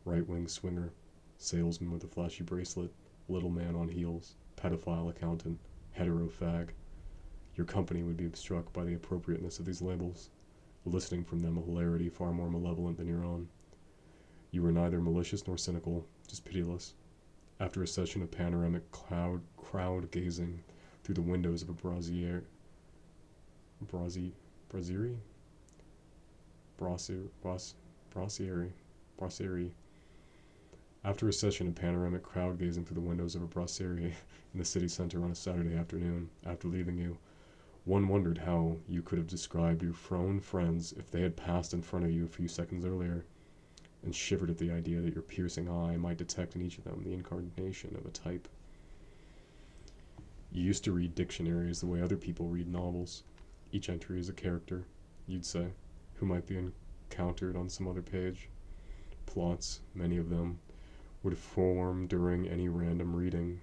Speaker 1: right-wing swinger, salesman with a flashy bracelet, little man on heels, pedophile accountant, hetero fag. Your company would be struck by the appropriateness of these labels, eliciting from them a hilarity far more malevolent than your own. You were neither malicious nor cynical, just pitiless. After a session of panoramic crowd gazing through the windows of a brasserie. After a session of panoramic crowd gazing through the windows of a brasserie in the city center on a Saturday afternoon, after leaving you, one wondered how you could have described your phone friends if they had passed in front of you a few seconds earlier, and shivered at the idea that your piercing eye might detect in each of them the incarnation of a type. You used to read dictionaries the way other people read novels. Each entry is a character, you'd say, who might be encountered on some other page. Plots, many of them, would form during any random reading.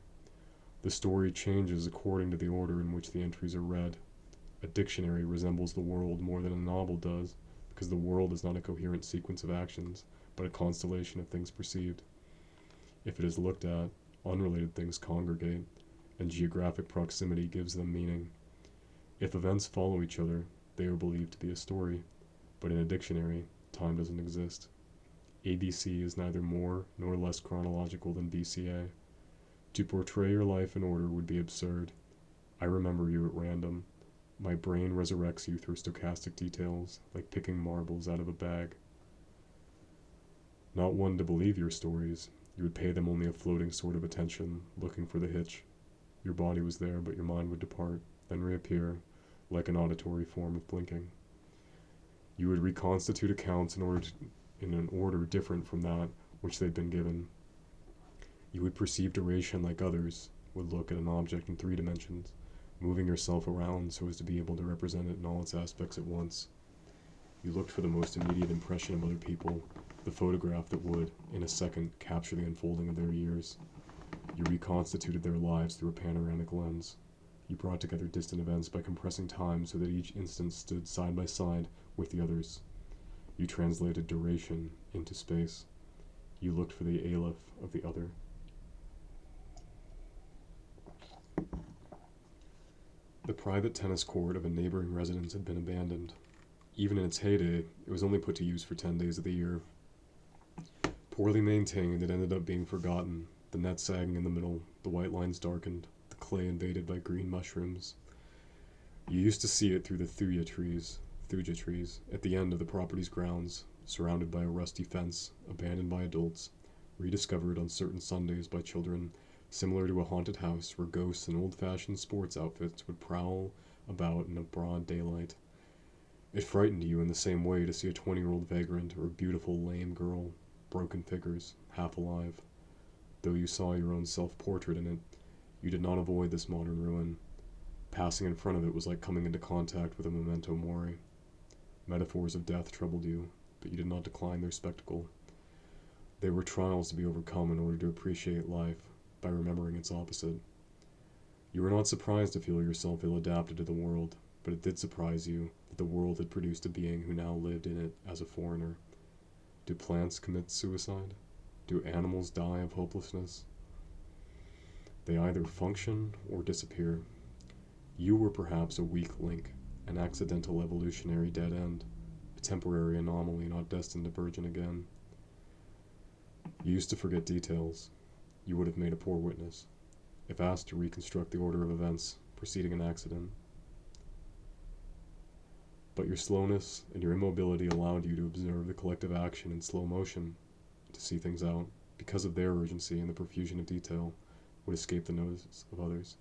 Speaker 1: The story changes according to the order in which the entries are read. A dictionary resembles the world more than a novel does, because the world is not a coherent sequence of actions, but a constellation of things perceived. If it is looked at, unrelated things congregate, and geographic proximity gives them meaning. If events follow each other, they are believed to be a story, but in a dictionary, time doesn't exist. ABC is neither more nor less chronological than BCA. To portray your life in order would be absurd. I remember you at random. My brain resurrects you through stochastic details, like picking marbles out of a bag. Not one to believe your stories, you would pay them only a floating sort of attention, looking for the hitch. Your body was there, but your mind would depart, then reappear, like an auditory form of blinking. You would reconstitute accounts in an order different from that which they'd been given. You would perceive duration like others would look at an object in 3 dimensions, moving yourself around so as to be able to represent it in all its aspects at once. You looked for the most immediate impression of other people, the photograph that would, in a second, capture the unfolding of their years. You reconstituted their lives through a panoramic lens. You brought together distant events by compressing time so that each instant stood side by side with the others. You translated duration into space. You looked for the aleph of the other. The private tennis court of a neighboring residence had been abandoned. Even in its heyday, it was only put to use for 10 days of the year. Poorly maintained, it ended up being forgotten, the net sagging in the middle, the white lines darkened, the clay invaded by green mushrooms. You used to see it through the thuja trees, at the end of the property's grounds, surrounded by a rusty fence, abandoned by adults, rediscovered on certain Sundays by children, similar to a haunted house where ghosts in old-fashioned sports outfits would prowl about in a broad daylight. It frightened you in the same way to see a 20-year-old vagrant or a beautiful lame girl, broken figures, half alive. Though you saw your own self-portrait in it, you did not avoid this modern ruin. Passing in front of it was like coming into contact with a memento mori. Metaphors of death troubled you, but you did not decline their spectacle. They were trials to be overcome in order to appreciate life, by remembering its opposite. You were not surprised to feel yourself ill-adapted to the world, but it did surprise you that the world had produced a being who now lived in it as a foreigner. Do plants commit suicide? Do animals die of hopelessness? They either function or disappear. You were perhaps a weak link, an accidental evolutionary dead end, a temporary anomaly not destined to burgeon again. You used to forget details. You would have made a poor witness, if asked to reconstruct the order of events preceding an accident. But your slowness and your immobility allowed you to observe the collective action in slow motion, to see things out, because of their urgency and the profusion of detail, would escape the notice of others.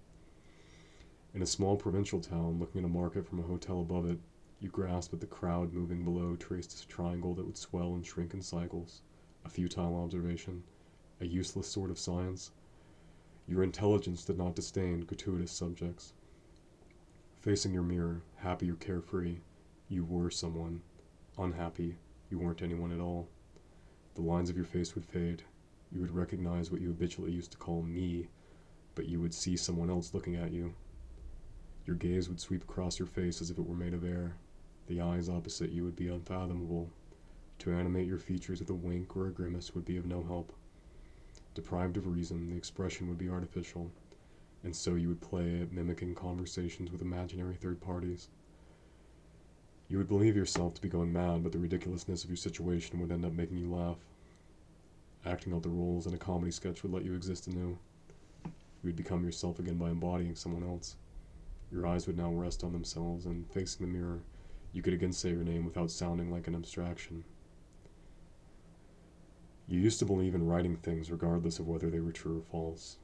Speaker 1: In a small provincial town, looking at a market from a hotel above it, you grasp at the crowd moving below traced a triangle that would swell and shrink in cycles, a futile observation, a useless sort of science. Your intelligence did not disdain gratuitous subjects. Facing your mirror, happy or carefree, you were someone. Unhappy, you weren't anyone at all. The lines of your face would fade. You would recognize what you habitually used to call me, but you would see someone else looking at you. Your gaze would sweep across your face as if it were made of air. The eyes opposite you would be unfathomable. To animate your features with a wink or a grimace would be of no help. Deprived of reason, the expression would be artificial, and so you would play at mimicking conversations with imaginary third parties. You would believe yourself to be going mad, but the ridiculousness of your situation would end up making you laugh. Acting out the roles in a comedy sketch would let you exist anew. You would become yourself again by embodying someone else. Your eyes would now rest on themselves, and facing the mirror, you could again say your name without sounding like an abstraction. You used to believe in writing things regardless of whether they were true or false.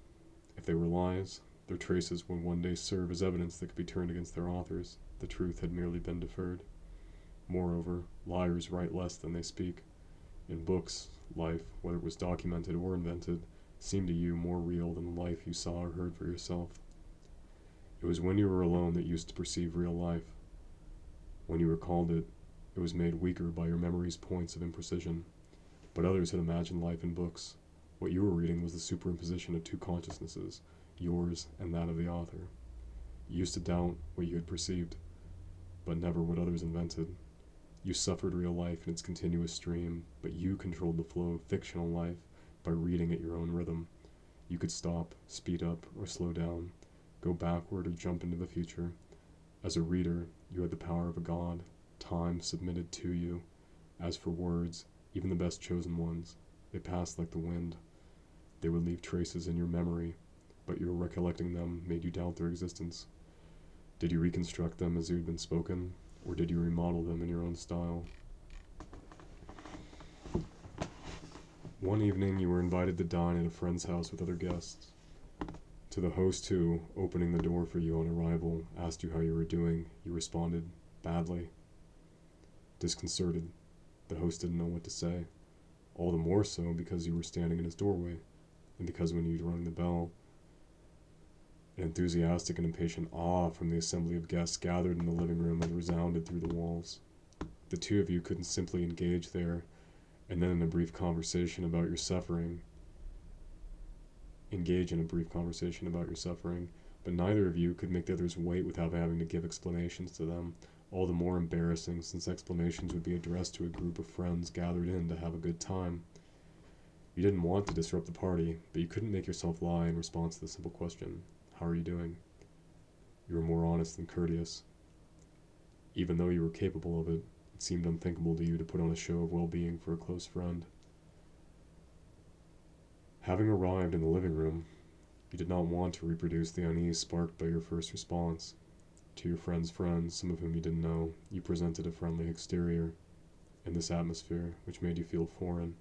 Speaker 1: If they were lies, their traces would one day serve as evidence that could be turned against their authors. The truth had merely been deferred. Moreover, liars write less than they speak. In books, life, whether it was documented or invented, seemed to you more real than the life you saw or heard for yourself. It was when you were alone that you used to perceive real life. When you recalled it, it was made weaker by your memory's points of imprecision. But others had imagined life in books. What you were reading was the superimposition of two consciousnesses, yours and that of the author. You used to doubt what you had perceived, but never what others invented. You suffered real life in its continuous stream, but you controlled the flow of fictional life by reading at your own rhythm. You could stop, speed up, or slow down, go backward or jump into the future. As a reader, you had the power of a god. Time submitted to you. As for words, even the best chosen ones, they passed like the wind. They would leave traces in your memory, but your recollecting them made you doubt their existence. Did you reconstruct them as they had been spoken, or did you remodel them in your own style? One evening you were invited to dine at a friend's house with other guests. To the host who, opening the door for you on arrival, asked you how you were doing, you responded, "Badly." Disconcerted, the host didn't know what to say, all the more so because you were standing in his doorway, and because when you'd rung the bell, an enthusiastic and impatient awe from the assembly of guests gathered in the living room had resounded through the walls. The two of you couldn't simply engage there, and then engage in a brief conversation about your suffering, but neither of you could make the others wait without having to give explanations to them, all the more embarrassing since explanations would be addressed to a group of friends gathered in to have a good time. You didn't want to disrupt the party, but you couldn't make yourself lie in response to the simple question, "How are you doing?" You were more honest than courteous. Even though you were capable of it, it seemed unthinkable to you to put on a show of well-being for a close friend. Having arrived in the living room, you did not want to reproduce the unease sparked by your first response. To your friend's friends, some of whom you didn't know, you presented a friendly exterior. In this atmosphere, which made you feel foreign,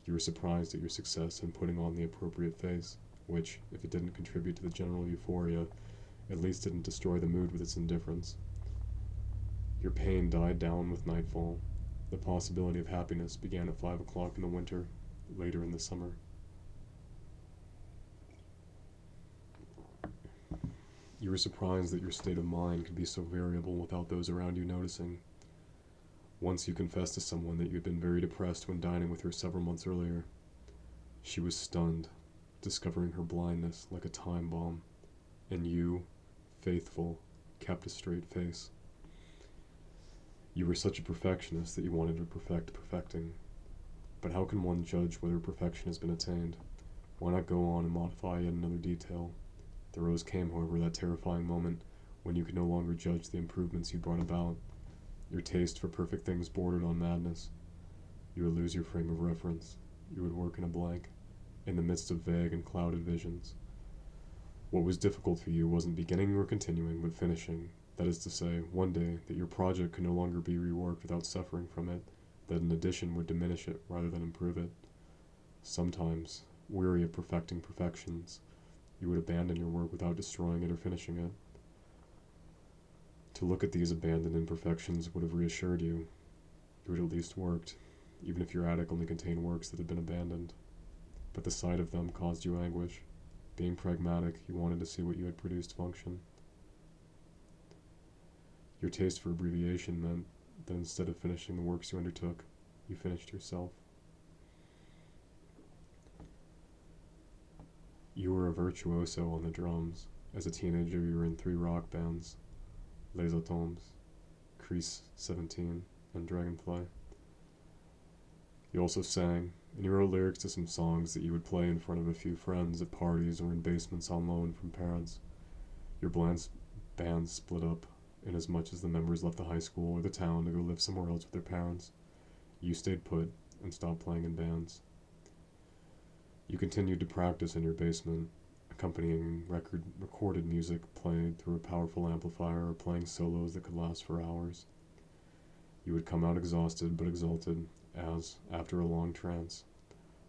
Speaker 1: you were surprised at your success in putting on the appropriate face, which, if it didn't contribute to the general euphoria, at least didn't destroy the mood with its indifference. Your pain died down with nightfall. The possibility of happiness began at 5 o'clock in the winter, later in the summer. You were surprised that your state of mind could be so variable without those around you noticing. Once you confessed to someone that you had been very depressed when dining with her several months earlier. She was stunned, discovering her blindness like a time bomb, and you, faithful, kept a straight face. You were such a perfectionist that you wanted to perfect perfecting. But how can one judge whether perfection has been attained? Why not go on and modify yet another detail? The rose came, however, that terrifying moment when you could no longer judge the improvements you brought about. Your taste for perfect things bordered on madness. You would lose your frame of reference. You would work in a blank, in the midst of vague and clouded visions. What was difficult for you wasn't beginning or continuing, but finishing. That is to say, one day, that your project could no longer be reworked without suffering from it, that an addition would diminish it rather than improve it. Sometimes, weary of perfecting perfections, you would abandon your work without destroying it or finishing it. To look at these abandoned imperfections would have reassured you. You had at least worked, even if your attic only contained works that had been abandoned. But the sight of them caused you anguish. Being pragmatic, you wanted to see what you had produced function. Your taste for abbreviation meant that instead of finishing the works you undertook, you finished yourself. You were a virtuoso on the drums. As a teenager, you were in 3 rock bands, Les Atomes, Crease 17, and Dragonfly. You also sang, and you wrote lyrics to some songs that you would play in front of a few friends at parties or in basements on loan from parents. Your band split up, inasmuch as the members left the high school or the town to go live somewhere else with their parents. You stayed put and stopped playing in bands. You continued to practice in your basement, accompanying recorded music played through a powerful amplifier or playing solos that could last for hours. You would come out exhausted but exalted, as, after a long trance.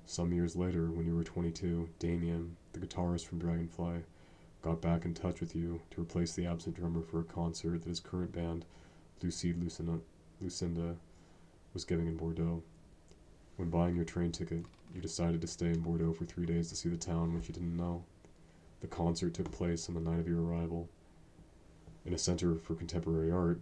Speaker 1: Some years later, when you were 22, Damien, the guitarist from Dragonfly, got back in touch with you to replace the absent drummer for a concert that his current band, Lucinda, was giving in Bordeaux. When buying your train ticket, you decided to stay in Bordeaux for 3 days to see the town which you didn't know. The concert took place on the night of your arrival, in a center for contemporary art,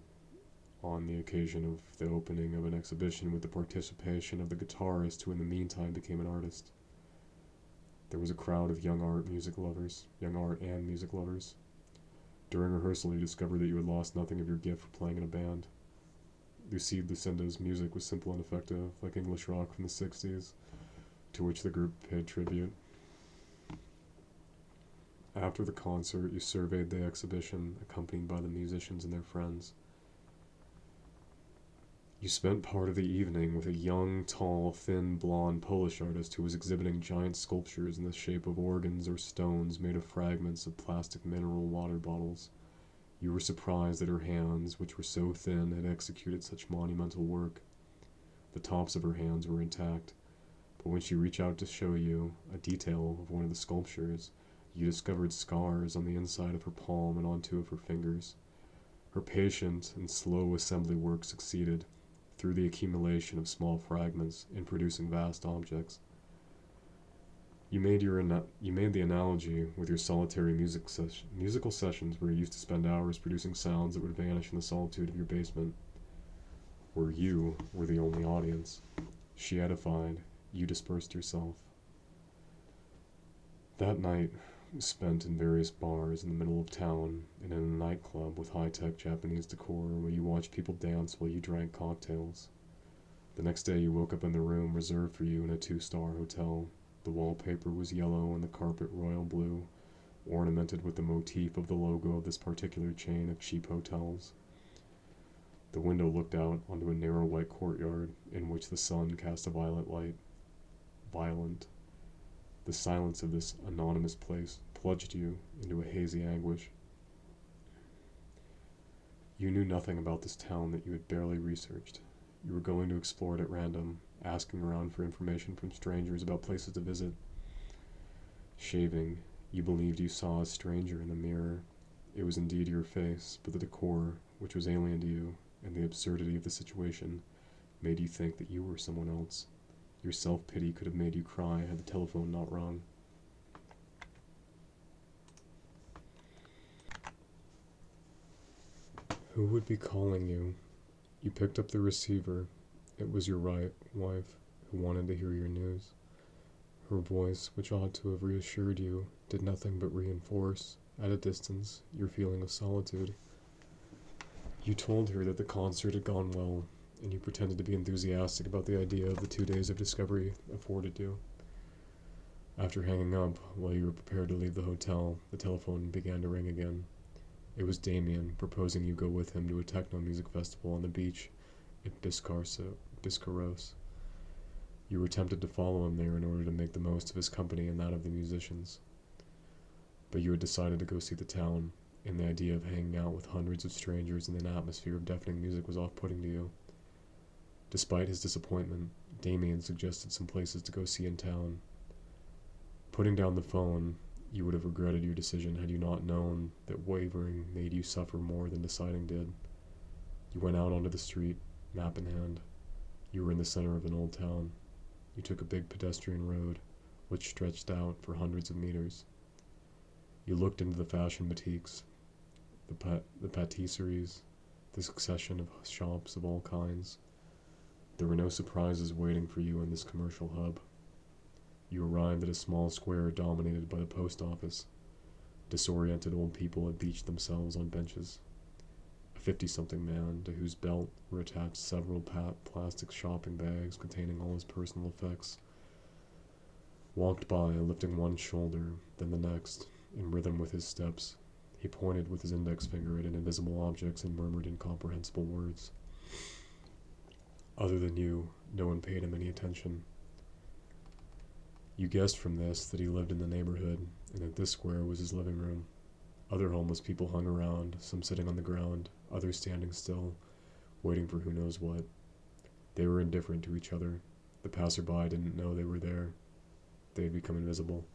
Speaker 1: on the occasion of the opening of an exhibition with the participation of the guitarist who in the meantime became an artist. There was a crowd of young art and music lovers. During rehearsal, you discovered that you had lost nothing of your gift for playing in a band. Lucinda's music was simple and effective, like English rock from the 60s, to which the group paid tribute. After the concert, you surveyed the exhibition, accompanied by the musicians and their friends. You spent part of the evening with a young, tall, thin, blonde Polish artist who was exhibiting giant sculptures in the shape of organs or stones made of fragments of plastic mineral water bottles. You were surprised that her hands, which were so thin, had executed such monumental work. The tops of her hands were intact, but when she reached out to show you a detail of one of the sculptures, you discovered scars on the inside of her palm and on 2 of her fingers. Her patient and slow assembly work succeeded, through the accumulation of small fragments, in producing vast objects. You made the analogy with your solitary musical sessions where you used to spend hours producing sounds that would vanish in the solitude of your basement, where you were the only audience. She edified, you dispersed yourself. That night was spent in various bars in the middle of town and in a nightclub with high-tech Japanese decor where you watched people dance while you drank cocktails. The next day you woke up in the room reserved for you in a 2-star hotel. The wallpaper was yellow and the carpet royal blue, ornamented with the motif of the logo of this particular chain of cheap hotels. The window looked out onto a narrow white courtyard in which the sun cast a violet light. Violent. The silence of this anonymous place plunged you into a hazy anguish. You knew nothing about this town that you had barely researched. You were going to explore it at random, asking around for information from strangers about places to visit. Shaving, you believed you saw a stranger in the mirror. It was indeed your face, but the decor, which was alien to you, and the absurdity of the situation, made you think that you were someone else. Your self-pity could have made you cry had the telephone not rung. Who would be calling you? You picked up the receiver. It was your wife, who wanted to hear your news. Her voice, which ought to have reassured you, did nothing but reinforce, at a distance, your feeling of solitude. You told her that the concert had gone well, and you pretended to be enthusiastic about the idea of the 2 days of discovery afforded you. After hanging up, while you were prepared to leave the hotel, the telephone began to ring again. It was Damien, proposing you go with him to a techno music festival on the beach at Biscarros. You were tempted to follow him there in order to make the most of his company and that of the musicians. But you had decided to go see the town, and the idea of hanging out with hundreds of strangers in an atmosphere of deafening music was off-putting to you. Despite his disappointment, Damien suggested some places to go see in town. Putting down the phone, you would have regretted your decision had you not known that wavering made you suffer more than deciding did. You went out onto the street, map in hand. You were in the center of an old town. You took a big pedestrian road, which stretched out for hundreds of meters. You looked into the fashion boutiques, the patisseries, the succession of shops of all kinds. There were no surprises waiting for you in this commercial hub. You arrived at a small square dominated by the post office. Disoriented old people had beached themselves on benches. A 50-something man, to whose belt were attached several plastic shopping bags containing all his personal effects, walked by, lifting one shoulder, then the next, in rhythm with his steps. He pointed with his index finger at invisible objects and murmured incomprehensible words. Other than you, no one paid him any attention. You guessed from this that he lived in the neighborhood, and that this square was his living room. Other homeless people hung around, some sitting on the ground, others standing still, waiting for who knows what. They were indifferent to each other. The passerby didn't know they were there. They had become invisible.